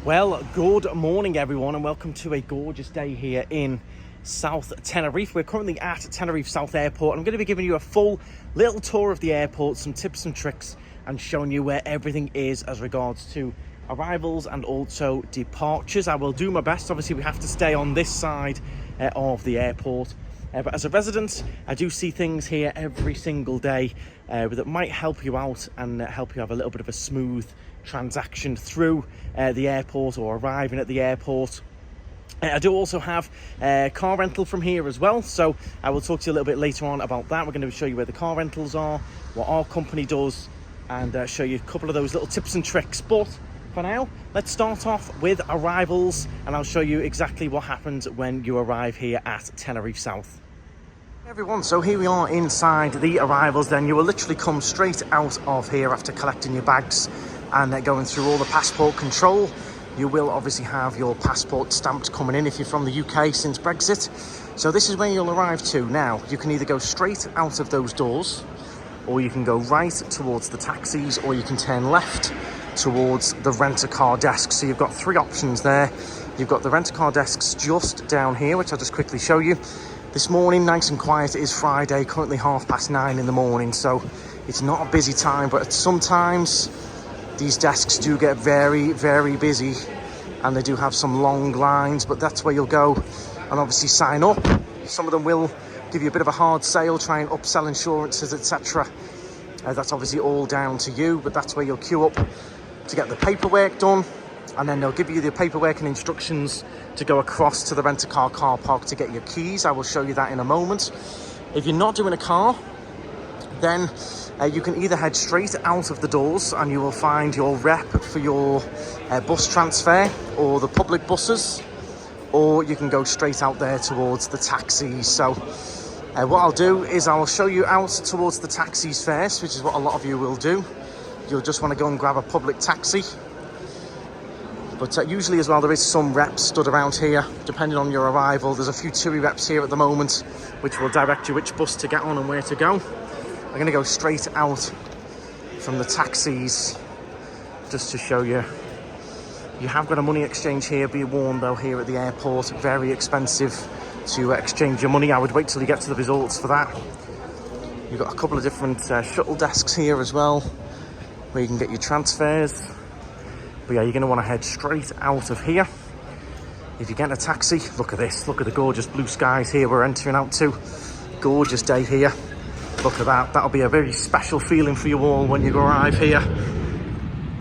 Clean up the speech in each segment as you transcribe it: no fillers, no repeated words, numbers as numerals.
Well, good morning everyone and welcome to a gorgeous day here in South Tenerife. We're currently at Tenerife South Airport. I'm going to be giving you a full little tour of the airport, some tips and tricks, and showing you where everything is as regards to arrivals and also departures. I will do my best. Obviously, we have to stay on this side of the airport. But as a resident, I do see things here every single day that might help you out and help you have a little bit of a smooth transaction through the airport or arriving at the airport. I do also have car rental from here as well, so I will talk to you a little bit later on about that. We're going to show you where the car rentals are, what our company does, and show you a couple of those little tips and tricks. But for now, let's start off with arrivals, and I'll show you exactly what happens when you arrive here at Tenerife South. Everyone, so here we are inside the arrivals. Then you will literally come straight out of here after collecting your bags and going through all the passport control. You will obviously have your passport stamped coming in if you're from the UK since Brexit. So this is where you'll arrive to. Now, you can either go straight out of those doors, or you can go right towards the taxis, or you can turn left towards the rent-a-car desk. So you've got three options there. You've got the rent-a-car desks just down here, which I'll just quickly show you. This morning, nice and quiet. It is Friday, currently 9:30 in the morning, so it's not a busy time, but sometimes these desks do get very, very busy, and they do have some long lines, but that's where you'll go and obviously sign up. Some of them will give you a bit of a hard sale, try and upsell insurances, etc. That's obviously all down to you, but that's where you'll queue up to get the paperwork done, and then they'll give you the paperwork and instructions to go across to the rent-a-car car park to get your keys. I will show you that in a moment. If you're not doing a car, then you can either head straight out of the doors and you will find your rep for your bus transfer or the public buses, or you can go straight out there towards the taxis. So what I'll do is I'll show you out towards the taxis first, which is what a lot of you will do. You'll just want to go and grab a public taxi. But usually as well, there is some reps stood around here, depending on your arrival. There's a few TUI reps here at the moment, which will direct you which bus to get on and where to go. I'm going to go straight out from the taxis just to show you. You have got a money exchange here. Be warned though, here at the airport, very expensive to exchange your money. I would wait till you get to the resorts for that. You've got a couple of different shuttle desks here as well, where you can get your transfers. But yeah, you're going to want to head straight out of here. If you get a taxi, look at this. Look at the gorgeous blue skies here we're entering out to. Gorgeous day here. Look at that. That'll be a very special feeling for you all when you arrive here.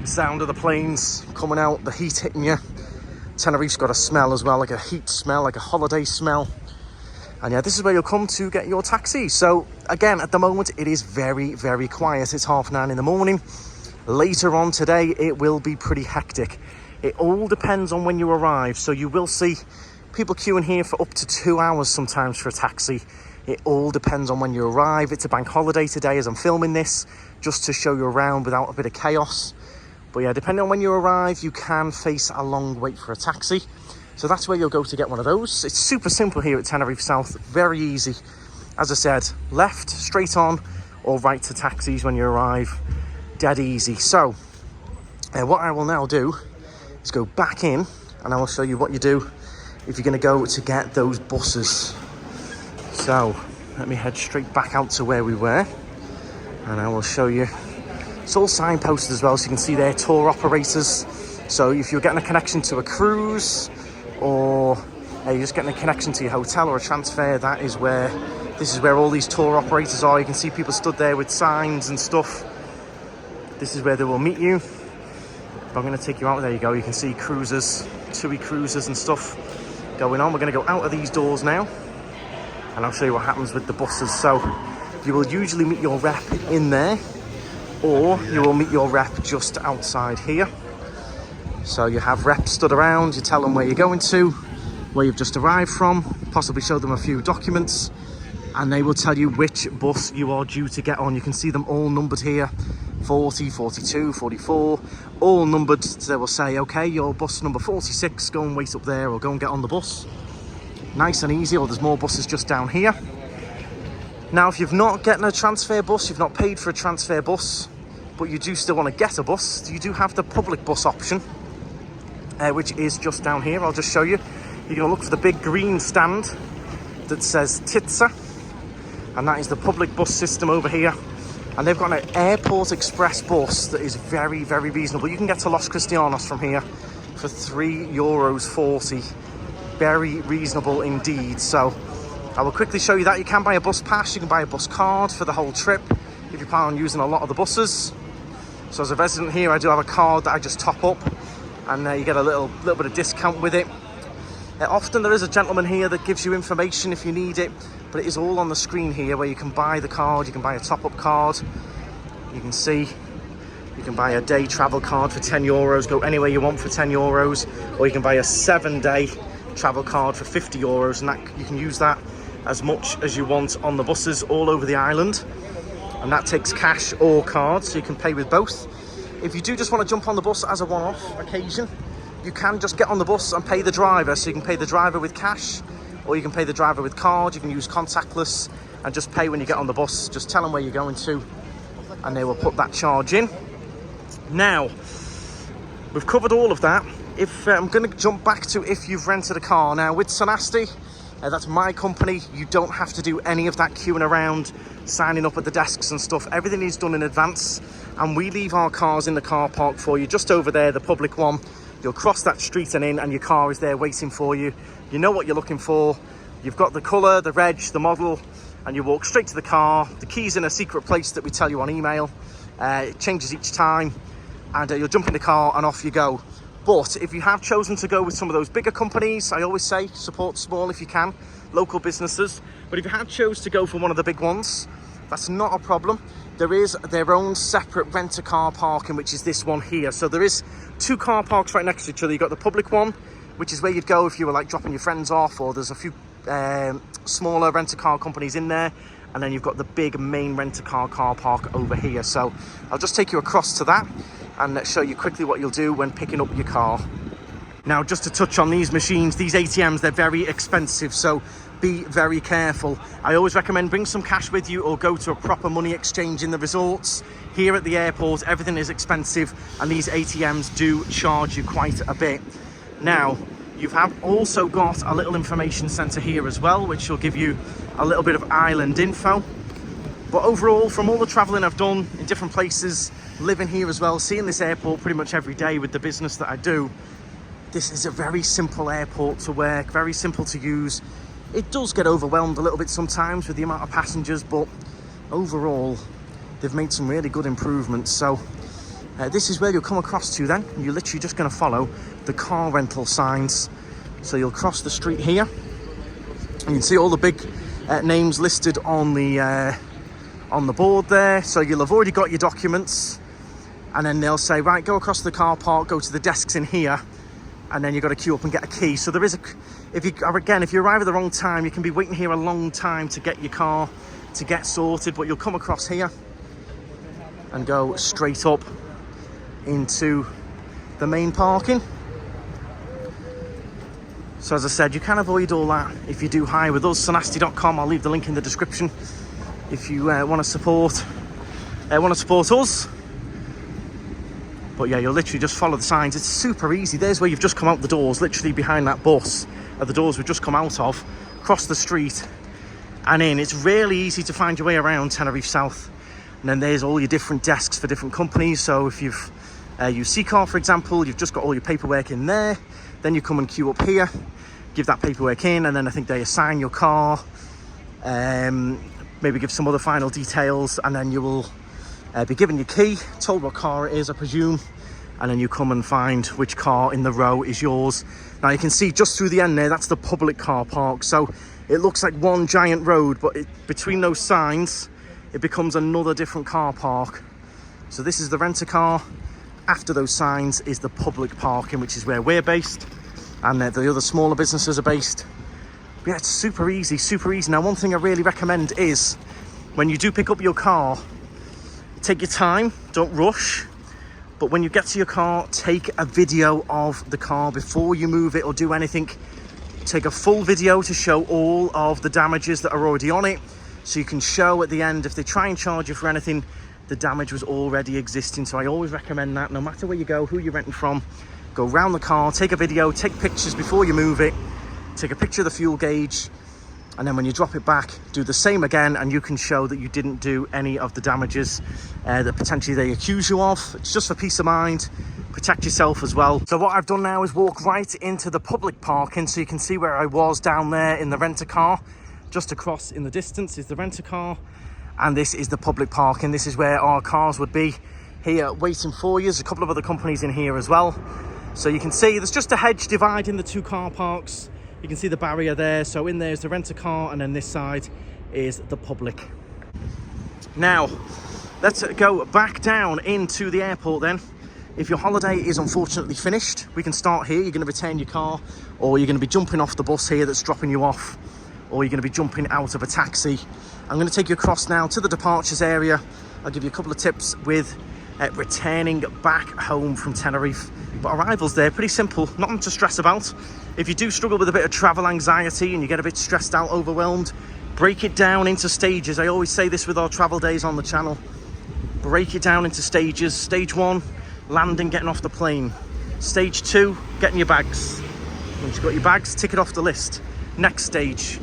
The sound of the planes coming out, the heat hitting you. Tenerife's got a smell as well, like a heat smell, like a holiday smell. And yeah, this is where you'll come to get your taxi. So again, at the moment, it is very, very quiet. It's 9:30 in the morning. Later on today, it will be pretty hectic. It all depends on when you arrive. So you will see people queuing here for up to 2 hours sometimes for a taxi. It all depends on when you arrive. It's a bank holiday today as I'm filming this, just to show you around without a bit of chaos. But yeah, depending on when you arrive, you can face a long wait for a taxi. So that's where you'll go to get one of those. It's super simple here at Tenerife South, very easy. As I said, left, straight on, or right to taxis when you arrive. Dead easy. So what I will now do is go back in and I will show you what you do if you're going to go to get those buses. So let me head straight back out to where we were and I will show you. It's all signposted as well, so you can see their tour operators. So if you're getting a connection to a cruise, or you're just getting a connection to your hotel or a transfer, this is where all these tour operators are. You can see people stood there with signs and stuff. This is where they will meet you. I'm going to take you out. There you go. You can see cruisers, TUI cruisers and stuff going on. We're going to go out of these doors now, and I'll show you what happens with the buses. So you will usually meet your rep in there, or you will meet your rep just outside here. So you have reps stood around. You tell them where you're going to, where you've just arrived from, possibly show them a few documents, and they will tell you which bus you are due to get on. You can see them all numbered here. 40, 42, 44, all numbered. They will say, okay, your bus number 46, go and wait up there, or go and get on the bus. Nice and easy. Or there's more buses just down here. Now, if you've not getting a transfer bus, you've not paid for a transfer bus, but you do still want to get a bus, you do have the public bus option. which is just down here. I'll just show you. You're going to look for the big green stand that says Titsa, and that is the public bus system over here. And they've got an airport express bus that is very, very reasonable. You can get to Los Cristianos from here for €3.40. Very reasonable indeed. So I will quickly show you that. You can buy a bus pass, you can buy a bus card for the whole trip if you plan on using a lot of the buses. So as a resident here, I do have a card that I just top up, and you get a little bit of discount with it. Often there is a gentleman here that gives you information if you need it, but it is all on the screen here where you can buy the card. You can buy a top-up card. You can see you can buy a day travel card for €10, go anywhere you want for €10, or you can buy a 7-day travel card for €50, and that you can use that as much as you want on the buses all over the island. And that takes cash or card, so you can pay with both. If you do just want to jump on the bus as a one-off occasion, you can just get on the bus and pay the driver. So you can pay the driver with cash, or you can pay the driver with card. You can use contactless and just pay when you get on the bus. Just tell them where you're going to, and they will put that charge in. Now, we've covered all of that. If I'm going to jump back to if you've rented a car. Now, with Sonasti, that's my company. You don't have to do any of that queuing around, signing up at the desks and stuff. Everything is done in advance, and we leave our cars in the car park for you, just over there, the public one. You'll cross that street and in, and your car is there waiting for you. You know what you're looking for. You've got the colour, the reg, the model, and you walk straight to the car. The key's in a secret place that we tell you on email. It changes each time, and you'll jump in the car and off you go. But if you have chosen to go with some of those bigger companies, I always say support small if you can, local businesses. But if you have chose to go for one of the big ones, that's not a problem. There is their own separate rent-a-car parking, which is this one here. So there is 2 car parks right next to each other. You've got the public one, which is where you'd go if you were like dropping your friends off, or there's a few smaller rent-a-car companies in there. And then you've got the big main rent-a-car car park over here. So I'll just take you across to that and show you quickly what you'll do when picking up your car. Now, just to touch on these machines, these ATMs, they're very expensive, so be very careful. I always recommend bring some cash with you, or go to a proper money exchange in the resorts. Here at the airport, everything is expensive, and these ATMs do charge you quite a bit. Now, you have also got a little information centre here as well, which will give you a little bit of island info. But overall, from all the travelling I've done in different places, living here as well, seeing this airport pretty much every day with the business that I do, this is a very simple airport to work, very simple to use. It does get overwhelmed a little bit sometimes with the amount of passengers, but overall, they've made some really good improvements. So this is where you'll come across to then. You're literally just going to follow the car rental signs. So you'll cross the street here, and you can see all the big names listed on the board there. So you'll have already got your documents, and then they'll say, right, go across the car park, go to the desks in here, and then you've got to queue up and get a key. So there is if you arrive at the wrong time, you can be waiting here a long time to get your car to get sorted, but you'll come across here and go straight up into the main parking. So as I said, you can avoid all that if you do hire with us. Sonasti.com, I'll leave the link in the description if you want to support us. But yeah, you'll literally just follow the signs. It's super easy. There's where you've just come out the doors, literally behind that bus, are the doors we've just come out of. Cross the street and in. It's really easy to find your way around Tenerife South. And then there's all your different desks for different companies. So if you've used C-Car, for example, you've just got all your paperwork in there. Then you come and queue up here, give that paperwork in, and then I think they assign your car, maybe give some other final details, and then you will be given your key, told what car it is, I presume, and then you come and find which car in the row is yours. Now you can see just through the end there, that's the public car park. So it looks like one giant road, but between those signs, it becomes another different car park. So this is the rent-a-car. After those signs is the public parking, which is where we're based, and the other smaller businesses are based. But yeah, it's super easy, super easy. Now, one thing I really recommend is when you do pick up your car, take your time, don't rush. But when you get to your car, take a video of the car before you move it or do anything. Take a full video to show all of the damages that are already on it, so you can show at the end, if they try and charge you for anything, the damage was already existing. So I always recommend that, no matter where you go, who you're renting from, go around the car, take a video, take pictures before you move it, take a picture of the fuel gauge, and then when you drop it back, do the same again, and you can show that you didn't do any of the damages that potentially they accuse you of. It's just for peace of mind, protect yourself as well. So what I've done now is walk right into the public parking, so you can see where I was down there in the rent-a-car. Just across in the distance is the rent-a-car, and this is the public parking. This is where our cars would be here waiting for you. There's a couple of other companies in here as well. So you can see there's just a hedge dividing the two car parks. You can see the barrier there. So in there is the rent-a-car, and then this side is the public. Now, let's go back down into the airport then. If your holiday is unfortunately finished, we can start here. You're going to return your car, or you're going to be jumping off the bus here that's dropping you off, or you're going to be jumping out of a taxi. I'm going to take you across now to the departures area. I'll give you a couple of tips with returning back home from Tenerife. But arrivals there, pretty simple, nothing to stress about. If you do struggle with a bit of travel anxiety and you get a bit stressed out, overwhelmed, break it down into stages. I always say this with our travel days on the channel. Break it down into stages. Stage 1, landing, getting off the plane. Stage 2, getting your bags. Once you've got your bags, tick it off the list. Next stage,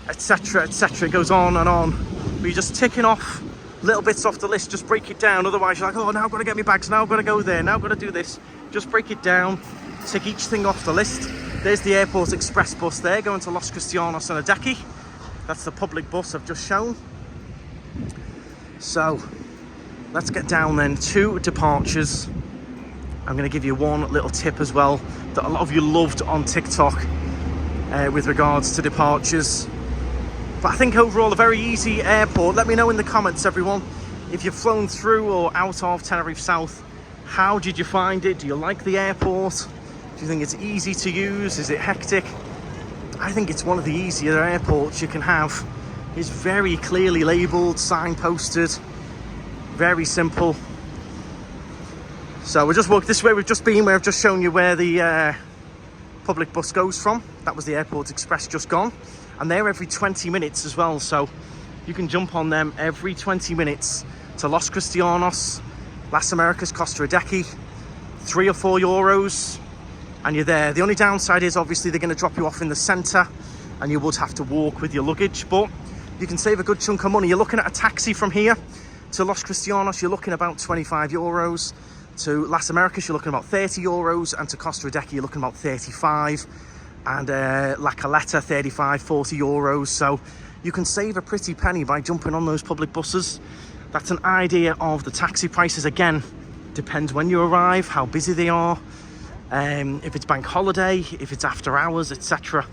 etc, etc. It goes on and on. But you're just ticking off little bits off the list. Just break it down. Otherwise you're like, oh, now I've got to get my bags, now I've got to go there, now I've got to do this. Just break it down, tick each thing off the list. There's the airport express bus there going to Los Cristianos and Adeki. That's the public bus I've just shown. So let's get down then to departures. I'm going to give you one little tip as well that a lot of you loved on TikTok with regards to departures. But I think overall a very easy airport. Let me know in the comments, everyone, if you've flown through or out of Tenerife South. How did you find it? Do you like the airport? Do you think it's easy to use? Is it hectic? I think it's one of the easier airports you can have. It's very clearly labelled, signposted, very simple. So we'll just walk this way. We've just been where I've just shown you where the public bus goes from. That was the Airport Express just gone. And they're every 20 minutes as well, so you can jump on them every 20 minutes to Los Cristianos, Las Americas, Costa Adeki, €3 or €4, and you're there. The only downside is obviously they're going to drop you off in the centre, and you would have to walk with your luggage, but you can save a good chunk of money. You're looking at a taxi from here to Los Cristianos, you're looking about €25. To Las Americas, you're looking about €30, and to Costa Adeki, you're looking about 35. And La Caleta, 35, €40. So you can save a pretty penny by jumping on those public buses. That's an idea of the taxi prices. Again, depends when you arrive, how busy they are, if it's bank holiday, if it's after hours, etc.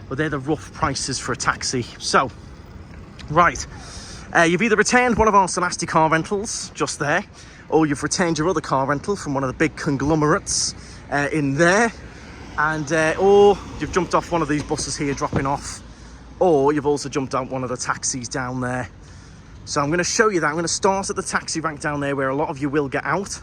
But they're the rough prices for a taxi. So, right, you've either returned one of our Celasti car rentals just there, or you've returned your other car rental from one of the big conglomerates in there. And or you've jumped off one of these buses here dropping off, or you've also jumped out one of the taxis down there. So I'm going to show you that. I'm going to start at the taxi rank down there where a lot of you will get out,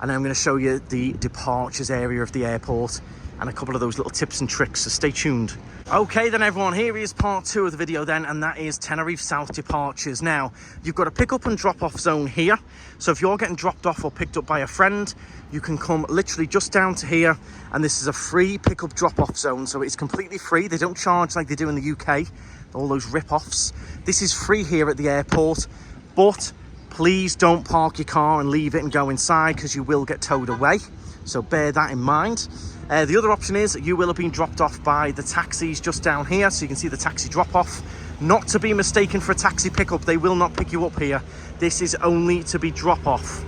and then I'm going to show you the departures area of the airport and a couple of those little tips and tricks, so stay tuned. Okay then everyone, here is part 2 of the video then, and that is Tenerife South departures. Now, you've got a pick up and drop off zone here, so if you're getting dropped off or picked up by a friend, you can come literally just down to here, and this is a free pick up drop off zone, so it's completely free. They don't charge like they do in the UK, all those rip-offs. This is free here at the airport, but please don't park your car and leave it and go inside, because you will get towed away, so bear that in mind. The other option is you will have been dropped off by the taxis just down here, so you can see the taxi drop off. Not to be mistaken for a taxi pickup, they will not pick you up here. This is only to be drop off.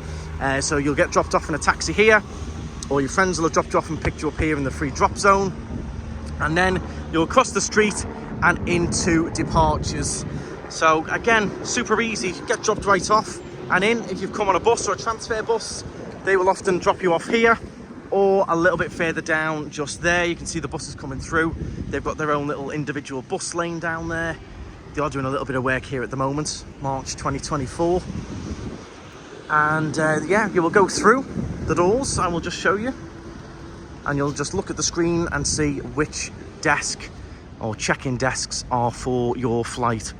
So you'll get dropped off in a taxi here, or your friends will have dropped you off and picked you up here in the free drop zone. And then you'll cross the street and into departures. So again, super easy, get dropped right off and in. If you've come on a bus or a transfer bus, they will often drop you off here, or a little bit further down just there. You can see the buses coming through. They've got their own little individual bus lane down there. They are doing a little bit of work here at the moment, March 2024. And yeah, you will go through the doors. I will just show you, and you'll just look at the screen and see which desk or check-in desks are for your flight.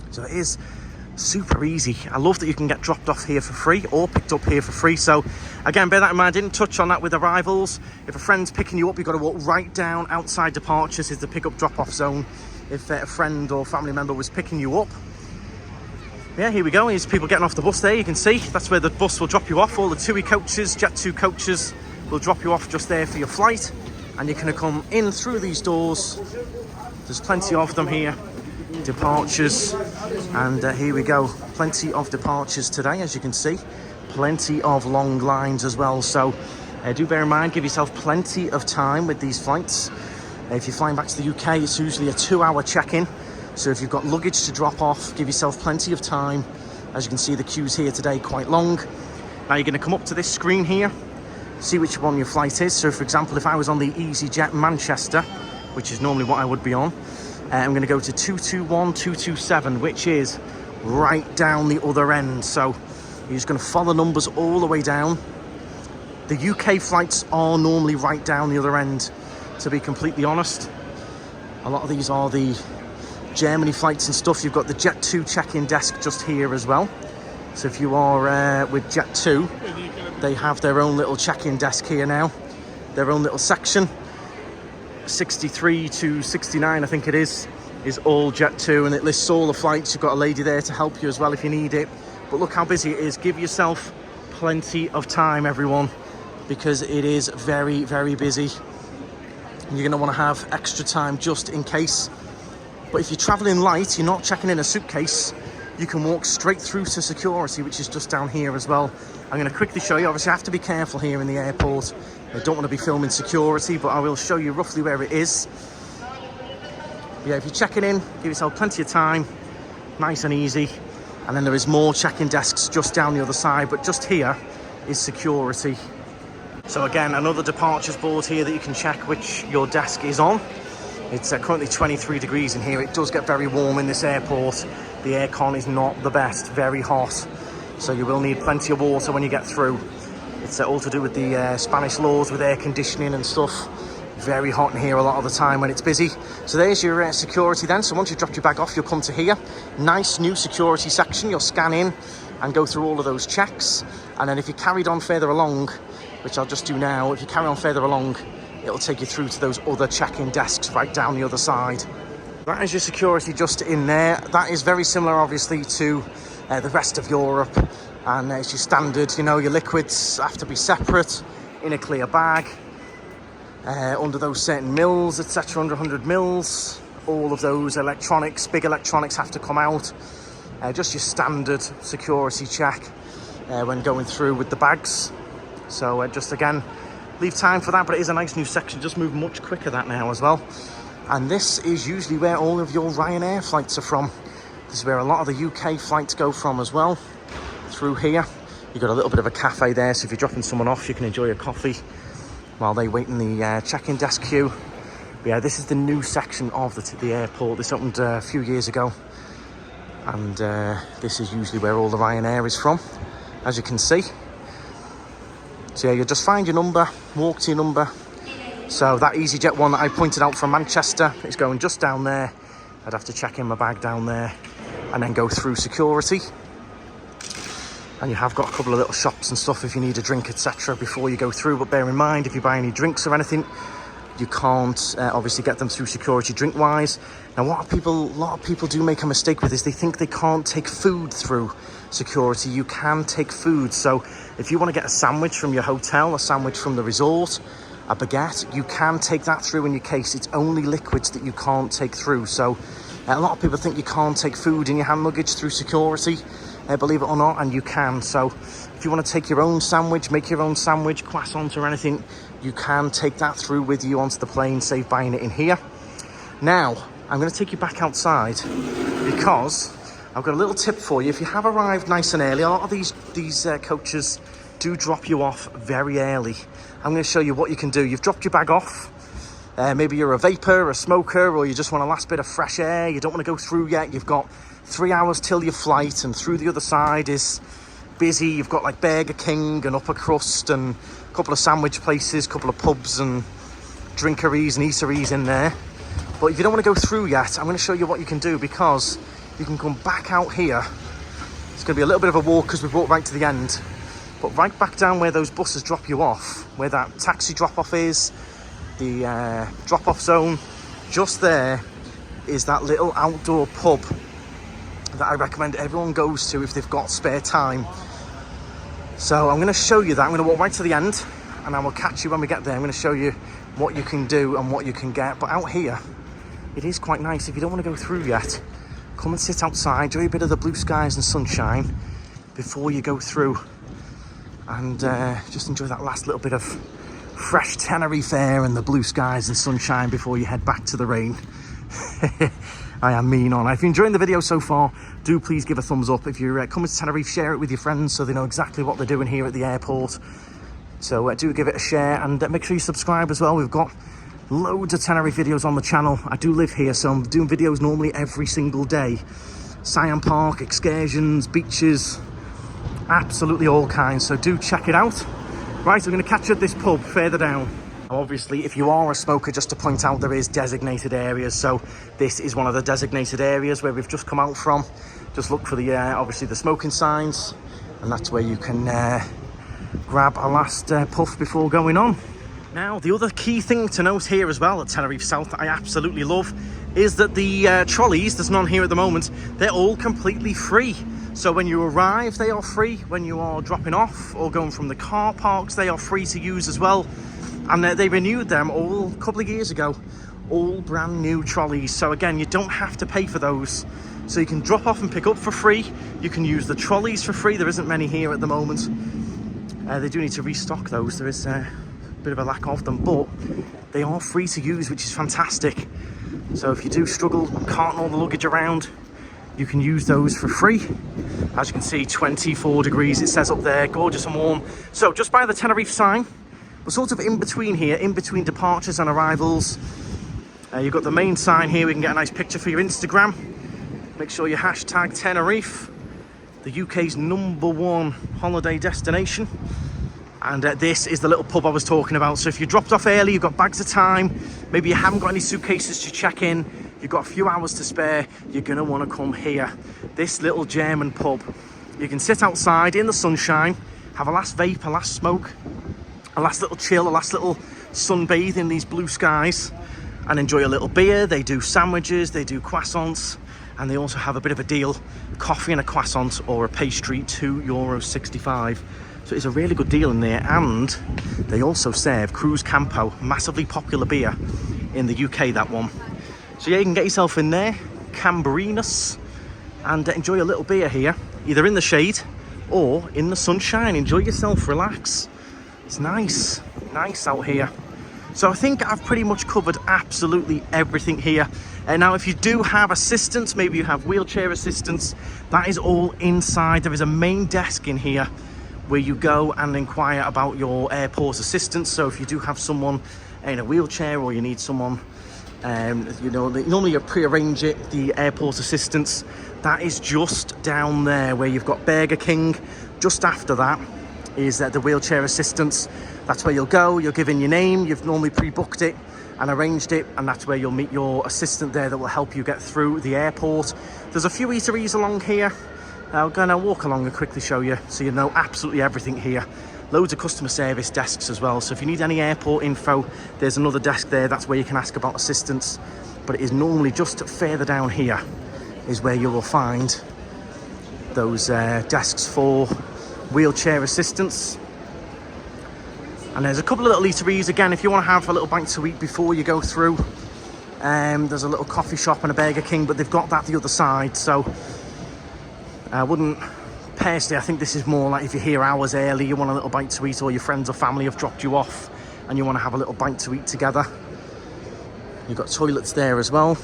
So it is Super easy. I love that you can get dropped off here for free or picked up here for free. So again, bear that in mind. I didn't touch on that with arrivals. If a friend's picking you up, you've got to walk right down outside departures is the pick up drop off zone. If a friend or family member was picking you up. Yeah, here we go. Here's people getting off the bus there. You can see that's where the bus will drop you off. All the TUI coaches, Jet2 coaches will drop you off just there for your flight. And you're going to come in through these doors. There's plenty of them here. Departures, and here we go, plenty of departures today, as you can see, plenty of long lines as well. So do bear in mind, give yourself plenty of time with these flights. If you're flying back to the UK, it's usually a 2-hour check-in, so if you've got luggage to drop off, give yourself plenty of time. As you can see, the queues here today quite long. Now you're going to come up to this screen here, see which one your flight is. So for example, if I was on the EasyJet Manchester, which is normally what I would be on, I'm going to go to 221, 227, which is right down the other end. So you're just going to follow numbers all the way down. The UK flights are normally right down the other end, to be completely honest. A lot of these are the Germany flights and stuff. You've got the Jet2 check-in desk just here as well. So if you are with Jet2, they have their own little check-in desk here now, their own little section. 63 to 69, I think it is all Jet2, and it lists all the flights. You've got a lady there to help you as well if you need it. But look how busy it is. Give yourself plenty of time, everyone, because it is very, very busy. You're going to want to have extra time just in case. But if you're traveling light, you're not checking in a suitcase, you can walk straight through to security, which is just down here as well. I'm going to quickly show you. Obviously I have to be careful here in the airport. I don't want to be filming security, but I will show you roughly where it is. Yeah, if you're checking in, give yourself plenty of time, nice and easy. And then there is more check-in desks just down the other side, but just here is security. So again, another departures board here that you can check which your desk is on. It's currently 23 degrees in here. It does get very warm in this airport. The aircon is not the best, very hot. So you will need plenty of water when you get through. It's all to do with the Spanish laws with air conditioning and stuff. Very hot in here a lot of the time when it's busy. So there's your security then. So once you've dropped your bag off, you'll come to here. Nice new security section. You'll scan in and go through all of those checks. And then if you carried on further along, which I'll just do now, if you carry on further along, it'll take you through to those other check-in desks right down the other side. That is your security just in there. That is very similar, obviously, to the rest of Europe. And it's your standard, you know, your liquids have to be separate in a clear bag. Under those certain mils, etc., under 100 mils. All of those electronics, big electronics have to come out. Just your standard security check when going through with the bags. So just again, leave time for that, but it is a nice new section. Just move much quicker that now as well. And this is usually where all of your Ryanair flights are from. This is where a lot of the UK flights go from as well. Through here, you've got a little bit of a cafe there, so if you're dropping someone off, you can enjoy a coffee while they wait in the check-in desk queue. But yeah, this is the new section of the airport. This opened a few years ago, and this is usually where all the Ryanair is from, as you can see. So yeah, you'll just find your number, walk to your number. So that EasyJet one that I pointed out from Manchester is going just down there. I'd have to check in my bag down there and then go through security. And you have got a couple of little shops and stuff if you need a drink, etc. before you go through. But bear in mind, if you buy any drinks or anything, you can't obviously get them through security drink-wise. Now, a lot of people do make a mistake with this. They think they can't take food through security. You can take food. So if you want to get a sandwich from your hotel, a sandwich from the resort, a baguette, you can take that through in your case. It's only liquids that you can't take through. So a lot of people think you can't take food in your hand luggage through security. Believe it or not, and you can. So if you want to take your own sandwich, make your own sandwich, croissant or anything, you can take that through with you onto the plane, save buying it in here. Now, I'm going to take you back outside because I've got a little tip for you. If you have arrived nice and early, a lot of these coaches do drop you off very early. I'm going to show you what you can do. You've dropped your bag off. Maybe you're a vapor, a smoker, or you just want a last bit of fresh air. You don't want to go through yet. You've got 3 hours till your flight, and through the other side is busy. You've got like Burger King and Upper Crust and a couple of sandwich places, a couple of pubs and drinkeries and eateries in there. But if you don't want to go through yet, I'm going to show you what you can do, because you can come back out here It's going to be a little bit of a walk because we've walked right to the end. But right back down where those buses drop you off, where that taxi drop-off is, the drop-off zone, just there is that little outdoor pub that I recommend everyone goes to if they've got spare time. So I'm going to show you that. I'm going to walk right to the end and I will catch you when we get there. I'm going to show you what you can do and what you can get. But out here, it is quite nice. If you don't want to go through yet, come and sit outside, enjoy a bit of the blue skies and sunshine before you go through, and just enjoy that last little bit of fresh Tenerife air and the blue skies and sunshine before you head back to the rain. I am mean on. If you're enjoying the video so far, do please give a thumbs up. If you're coming to Tenerife, share it with your friends so they know exactly what they're doing here at the airport. So do give it a share, and make sure you subscribe as well. We've got loads of Tenerife videos on the channel. I do live here, so I'm doing videos normally every single day. Siam Park, excursions, beaches, absolutely all kinds. So do check it out. Right, we're going to catch you at this pub further down. Obviously, if you are a smoker, just to point out, there is designated areas. So this is one of the designated areas where we've just come out from. Just look for the obviously the smoking signs, and that's where you can grab a last puff before going on. Now, the other key thing to note here as well at Tenerife South that I absolutely love is that the trolleys, there's none here at the moment, they're all completely free. So when you arrive, they are free. When you are dropping off or going from the car parks, they are free to use as well. And they renewed them all a couple of years ago, all brand new trolleys. So again, you don't have to pay for those. So you can drop off and pick up for free. You can use the trolleys for free. There isn't many here at the moment. They do need to restock those. There is a bit of a lack of them, but they are free to use, which is fantastic. So if you do struggle carting all the luggage around, you can use those for free. As you can see, 24 degrees it says up there, gorgeous and warm. So just by the Tenerife sign, we're sort of in between here, in between departures and arrivals. You've got the main sign here. We can get a nice picture for your Instagram. Make sure you hashtag Tenerife, the UK's #1 holiday destination. And this is the little pub I was talking about. So if you dropped off early, you've got bags of time, maybe you haven't got any suitcases to check in, you've got a few hours to spare, you're going to want to come here. This little German pub. You can sit outside in the sunshine, have a last vape, a last smoke, a last little chill, a last little sunbathe in these blue skies, and enjoy a little beer. They do sandwiches, they do croissants, and they also have a bit of a deal, coffee and a croissant or a pastry, €2.65. So it's a really good deal in there. And they also serve Cruz Campo, massively popular beer in the UK, that one. So yeah, you can get yourself in there, Cambrinus, and enjoy a little beer here, either in the shade or in the sunshine. Enjoy yourself, relax. It's nice out here. So I think I've pretty much covered absolutely everything here. And now if you do have assistance, maybe you have wheelchair assistance, that is all inside. There is a main desk in here where you go and inquire about your airport assistance. So if you do have someone in a wheelchair or you need someone, you know, normally you pre-arrange it, the airport assistance, that is just down there where you've got Burger King. Just after that is the wheelchair assistance. That's where you'll go, you'll give in your name, you've normally pre-booked it and arranged it, and that's where you'll meet your assistant there that will help you get through the airport. There's a few eateries along here. I'm going to walk along and quickly show you so you know absolutely everything here. Loads of customer service desks as well. So if you need any airport info, there's another desk there. That's where you can ask about assistance. But it is normally just further down here is where you will find those desks for wheelchair assistance. And there's a couple of little eateries. Again, if you want to have a little bite to eat before you go through, there's a little coffee shop and a Burger King, but they've got that the other side. So I wouldn't, personally, I think this is more like if you're here hours early, you want a little bite to eat, or your friends or family have dropped you off and you want to have a little bite to eat together. You've got toilets there as well.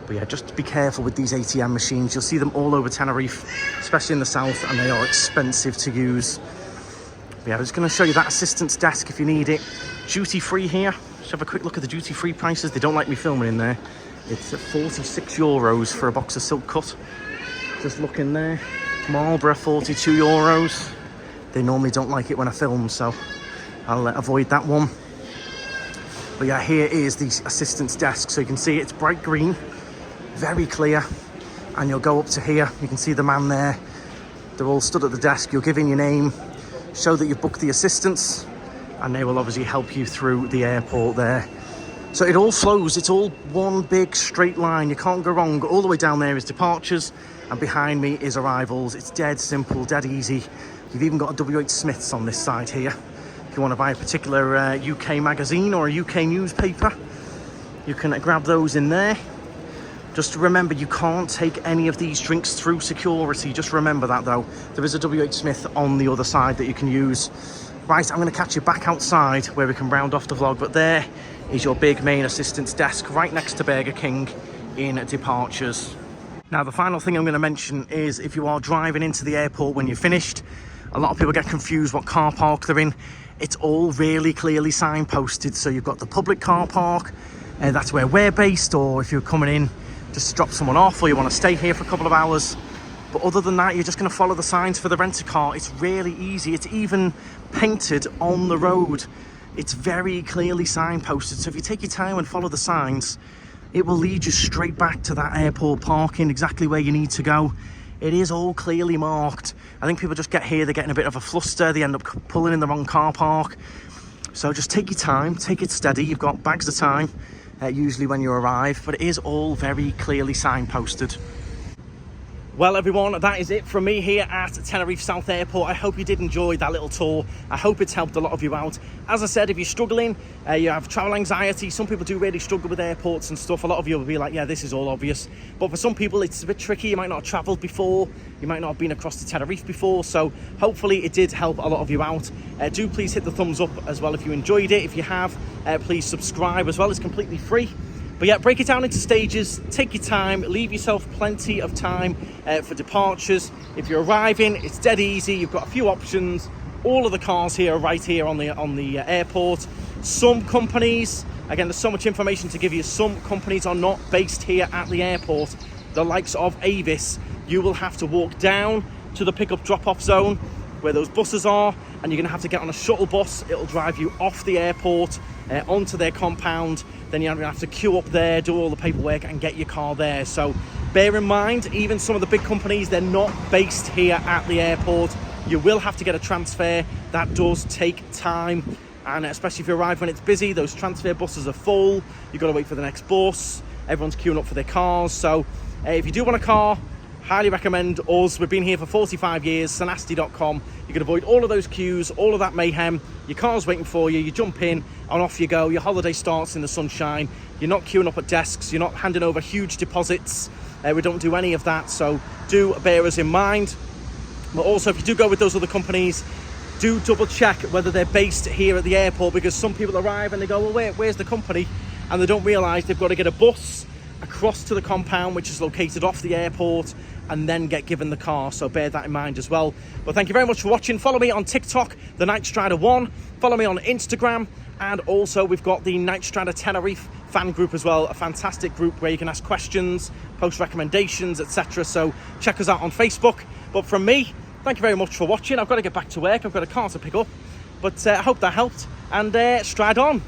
But yeah, just be careful with these ATM machines. You'll see them all over Tenerife, especially in the south, and they are expensive to use. But yeah, I'm just going to show you that assistance desk if you need it. Duty free here. Just have a quick look at the duty free prices. They don't like me filming in there. It's at €46 for a box of silk cut. Just look in there. Marlborough, €42. They normally don't like it when I film, so I'll avoid that one. But yeah, here is the assistance desk. So you can see it's bright green, very clear, and you'll go up to here. You can see the man there. They're all stood at the desk. You'll give in your name, show that you've booked the assistance, and they will obviously help you through the airport there. So it all flows. It's all one big straight line. You can't go wrong. All the way down there is departures, and behind me is arrivals. It's dead simple, dead easy. You've even got a WH Smith's on this side here. If you want to buy a particular UK magazine or a UK newspaper, you can grab those in there. Just remember, you can't take any of these drinks through security. Just remember that, though. There is a WH Smith on the other side that you can use. Right, I'm going to catch you back outside where we can round off the vlog. But there is your big main assistance desk right next to Burger King in departures. Now, the final thing I'm going to mention is if you are driving into the airport when you're finished, a lot of people get confused what car park they're in. It's all really clearly signposted. So you've got the public car park, and that's where we're based, or if you're coming in just to drop someone off, or you want to stay here for a couple of hours. But other than that, you're just going to follow the signs for the rent-a-car. It's really easy. It's even painted on the road. It's very clearly signposted. So if you take your time and follow the signs, it will lead you straight back to that airport parking, exactly where you need to go. It is all clearly marked. I think people just get here, they're getting a bit of a fluster, they end up pulling in the wrong car park. So just take your time, take it steady. You've got bags of time, usually when you arrive, but it is all very clearly signposted. Well, everyone, that is it from me here at Tenerife South Airport. I hope you did enjoy that little tour. I hope it's helped a lot of you out. As I said, if you're struggling, you have travel anxiety, some people do really struggle with airports and stuff. A lot of you will be like, yeah, this is all obvious. But for some people, it's a bit tricky. You might not have travelled before. You might not have been across to Tenerife before. So hopefully it did help a lot of you out. Do please hit the thumbs up as well if you enjoyed it. If you have, please subscribe as well. It's completely free. But yeah, break it down into stages, take your time, leave yourself plenty of time for departures. If you're arriving, it's dead easy. You've got a few options. All of the cars here are right here on the airport. Some companies, again, there's so much information to give you. Some companies are not based here at the airport. The likes of Avis, you will have to walk down to the pickup drop-off zone where those buses are, and you're going to have to get on a shuttle bus. It'll drive you off the airport onto their compound. Then you're going to have to queue up there, do all the paperwork and get your car there. So bear in mind, even some of the big companies, they're not based here at the airport. You will have to get a transfer. That does take time, and especially if you arrive when it's busy, those transfer buses are full. You've got to wait for the next bus. Everyone's queuing up for their cars. So if you do want a car, highly recommend us. We've been here for 45 years, sanasti.com. You can avoid all of those queues, all of that mayhem. Your car's waiting for you, you jump in and off you go. Your holiday starts in the sunshine. You're not queuing up at desks, you're not handing over huge deposits. We don't do any of that, so do bear us in mind. But also, if you do go with those other companies, do double check whether they're based here at the airport, because some people arrive and they go, well, where's the company? And they don't realise they've got to get a bus across to the compound, which is located off the airport, and then get given the car. So bear that in mind as well. But thank you very much for watching. Follow me on TikTok, the Knightstrider 1. Follow me on Instagram, and also we've got the Knightstrider Tenerife fan group as well, a fantastic group where you can ask questions, post recommendations, etc. So check us out on Facebook. But from me, thank you very much for watching. I've got to get back to work. I've got a car to pick up, but I hope that helped, and stride on.